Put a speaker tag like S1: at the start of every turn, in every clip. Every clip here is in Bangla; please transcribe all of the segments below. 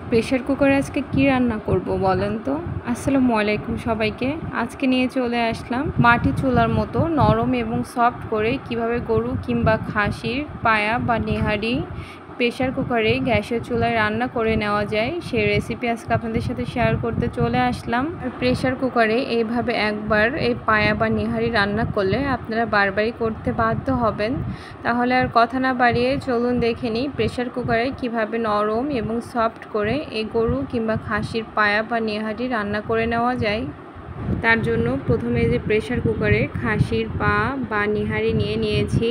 S1: প্রেশার কুকারে আজকে কি রান্না করব বলেন তো। আসসালামু আলাইকুম সবাইকে। আজকে নিয়ে চলে আসলাম মাটি চুলার মতো নরম এবং সফট করে কিভাবে গরু কিংবা খাসির পায়া বা নেহারি প্রেশার কুকারে গ্যাসের চুলায় রান্না করে নেওয়া যায় সেই রেসিপি আজকে আপনাদের সাথে শেয়ার করতে চলে আসলাম। আর প্রেশার কুকারে এইভাবে একবার এই পায়া বা নেহারি রান্না করলে আপনারা বারবারই করতে বাধ্য হবেন। তাহলে আর কথা না বাড়িয়ে চলুন দেখে নিই প্রেশার কুকারে কিভাবে নরম এবং সফট করে এই গরু কিংবা খাসির পায়া বা নেহারি রান্না করে নেওয়া যায়। তার জন্য প্রথমে যে প্রেশার কুকারে খাসির পা বা নেহারি নিয়েছি।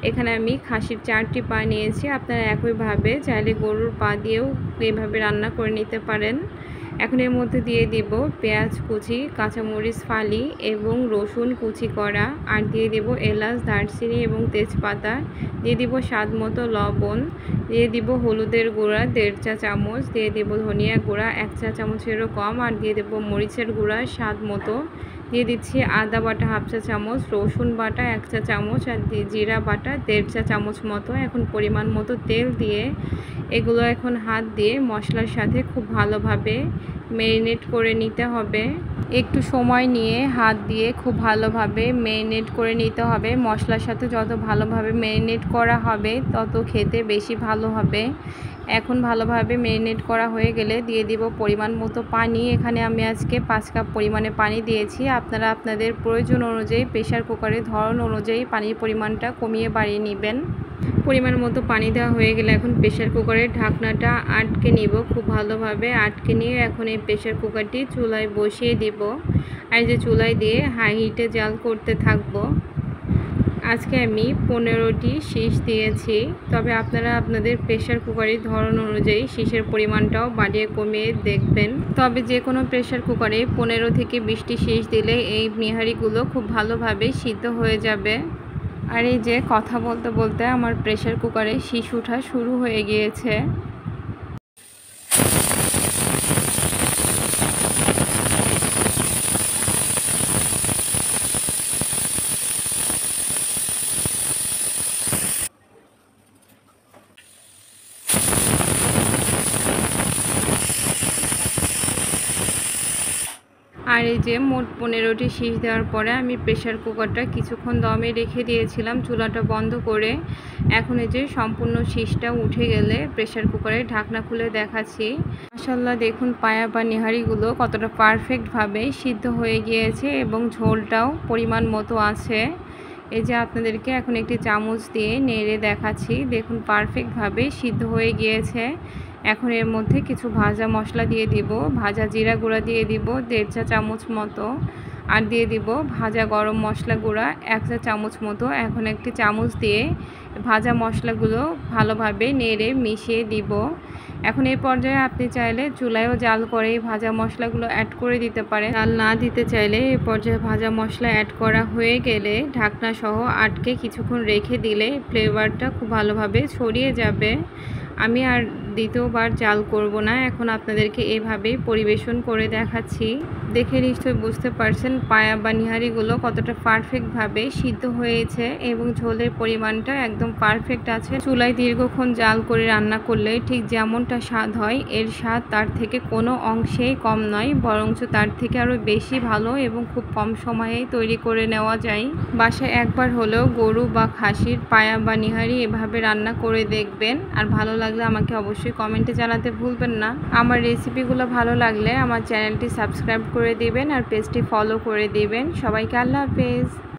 S1: এখানে আমি খাসির 4টি পা নিয়েছি। আপনারা একইভাবে চাইলে গরুর পা দিয়েও এইভাবে রান্না করে নিতে পারেন। এখন এর মধ্যে দিয়ে দিব পেঁয়াজ কুচি, কাঁচামরিচ ফালি এবং রসুন কুচি করা, আর দিয়ে দিব এলাচ, দারচিনি এবং তেজপাতা, দিয়ে দিব স্বাদ মতো লবণ, দিয়ে দিব হলুদের গুঁড়া 1.5 চা চামচ, দিয়ে দিব ধনিয়া গুঁড়া 1 চা চামচেরও কম, আর দিয়ে দেব মরিচের গুঁড়া স্বাদ মতো, দিয়ে দিচ্ছি আদা বাটা 1/2 চা চামচ, রসুন বাটা 1 চা চামচ, আর জিরা বাটা 1.5 চা চামচ মতো। এখন পরিমাণ মতো তেল দিয়ে এগুলো এখন হাত দিয়ে মশলার সাথে খুব ভালোভাবে ম্যারিনেট করে নিতে হবে। একটু সময় নিয়ে হাত দিয়ে খুব ভালোভাবে ম্যারিনেট করে নিতে হবে। মশলার সাথে যত ভালোভাবে ম্যারিনেট করা হবে তত খেতে বেশি ভালো হবে। এখন ভালোভাবে ম্যারিনেট করা হয়ে গেলে দিয়ে দিব পরিমাণ মতো পানি। এখানে আমি আজকে 5 কাপ পরিমাণে পানি দিয়েছি। আপনারা আপনাদের প্রয়োজন অনুযায়ী প্রেশার কুকারের ধরন অনুযায়ী পানির পরিমাণটা কমিয়ে বাড়িয়ে নেবেন। পরিমাণ মতো পানি দেওয়া হয়ে গেলে এখন প্রেশার কুকারের ঢাকনাটা আটকে নিব। খুব ভালোভাবে আটকে নিয়ে এখন এই প্রেশার কুকারটি চুলায় বসিয়ে দিব। আর যে চুলায় দিয়ে হাই হিটে জাল করতে থাকবো। আজকে আমি 15টি শীষ দিয়েছি, তবে আপনারা আপনাদের প্রেশার কুকারের ধরন অনুযায়ী শীষের পরিমাণটাও বাড়িয়ে কমিয়ে দেখবেন। তবে যে কোনো প্রেশার কুকারে 15 থেকে 20টি শীষ দিলে এই নেহারিগুলো খুব ভালোভাবে সিদ্ধ হয়ে যাবে। আর এই যে কথা বলতে বলতে আমার প্রেশার কুকারে শীষ ওঠা শুরু হয়ে গিয়েছে। আর এই যে মোট 15টি শীষ দেওয়ার পরে আমি প্রেশার কুকারটা কিছুক্ষণ দমে রেখে দিয়েছিলাম চুলাটা বন্ধ করে। এখন এই যে সম্পূর্ণ শীষটা উঠে গেলে প্রেশার কুকারের ঢাকনা খুলে দেখাচ্ছি। মাশাআল্লাহ, দেখুন পায়া বা নেহারিগুলো কতটা পারফেক্টভাবে সিদ্ধ হয়ে গিয়েছে এবং ঝোলটাও পরিমাণ মতো আছে। এই যে আপনাদেরকে এখন একটি চামচ দিয়ে নেড়ে দেখাচ্ছি। দেখুন পারফেক্টভাবে সিদ্ধ হয়ে গিয়েছে। এখন এর মধ্যে কিছু ভাজা মশলা দিয়ে দিব। ভাজা জিরা গুঁড়া দিয়ে দিব 1.5 চা চামচ মতো, আর দিয়ে দিব ভাজা গরম মশলা গুঁড়া 1 চা চামচ মতো। এখন একটি চামচ দিয়ে ভাজা মশলাগুলো ভালোভাবে নেড়ে মিশিয়ে দিব। এখন এই পর্যায়ে আপনি চাইলে চুলায়ও জাল করে ভাজা মশলাগুলো অ্যাড করে দিতে পারেন। জাল না দিতে চাইলে এই পর্যায়ে ভাজা মশলা অ্যাড করা হয়ে গেলে ঢাকনা সহ আটকে কিছুক্ষণ রেখে দিলে ফ্লেভারটা খুব ভালোভাবে ছড়িয়ে যাবে। আমি আর দ্বিতীয়বার জাল করব না। এখন আপনাদেরকে এভাবেই পরিবেশন করে দেখাচ্ছি। দেখে নিশ্চয়ই বুঝতে পারছেন পায়া বা নেহারিগুলো কতটা পারফেক্টভাবে সিদ্ধ হয়েছে এবং ঝোলের পরিমাণটা একদম পারফেক্ট আছে। চুলায় দীর্ঘক্ষণ জাল করে রান্না করলে ঠিক যেমনটা স্বাদ হয়, এর স্বাদ তার থেকে কোনো অংশেই কম নয়, বরঞ্চ তার থেকে আরও বেশি ভালো এবং খুব কম সময়েই তৈরি করে নেওয়া যায়। বাসায় একবার হলেও গরু বা খাসির পায়া বা নেহারি এভাবে রান্না করে দেখবেন। আর ভালো লাগলে আমাকে অবশ্যই কমেন্টে জানাতে ভুলবেন না। আমার রেসিপিগুলো ভালো লাগলে আমার চ্যানেলটি সাবস্ক্রাইব করে দিবেন আর পেজটি ফলো করে দিবেন। সবাইকে আল্লাহ হাফেজ।